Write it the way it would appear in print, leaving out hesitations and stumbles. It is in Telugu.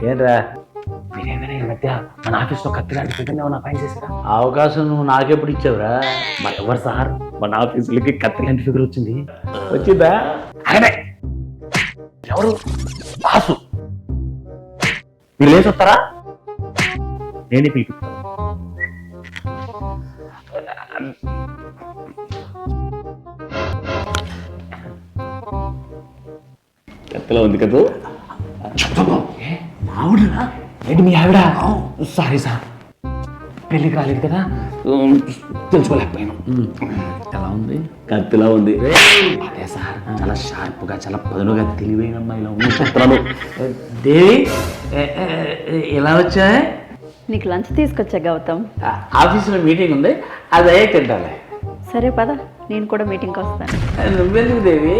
ఏంట్రా? మీరేమైనా ఈ మధ్య మన ఆఫీస్లో కత్తి లాంటి ఫిగర్ ఏమైనా అపాయింట్ చేశారా? ఆ అవకాశం నువ్వు నాకెప్పుడు ఇచ్చావురా? మరి ఎవరు సార్ మన ఆఫీసులకి కత్తి లాంటి ఫిగర్ వచ్చింది? వచ్చిందా? ఆయనే. ఎవరు? బాసు. మీరు లేచి వస్తారా? నేనే పిలిపిస్తాను. కత్తిలో ఉంది కదా. మావుడురా? ఏంటి మీ ఆవిడ? సారీ సార్, పెళ్ళికి రాలేదు కదా, తెలుసుకోలేకపోయాను. ఎలా ఉంది? కత్తిలా ఉంది. అదే సార్, చాలా షార్ప్గా, చాలా పదునుగా, తెలివైన అమ్మాయిలా ఉంది చెప్తున్నాను. దేవి ఎలా వచ్చా? నీకు లంచ్ తీసుకొచ్చా గౌతమ్. ఆఫీసులో మీటింగ్ ఉంది, అది అయ్యే తింటాలే. సరే పద, నేను కూడా మీటింగ్కి వస్తాను. నువ్వెందుకు దేవి?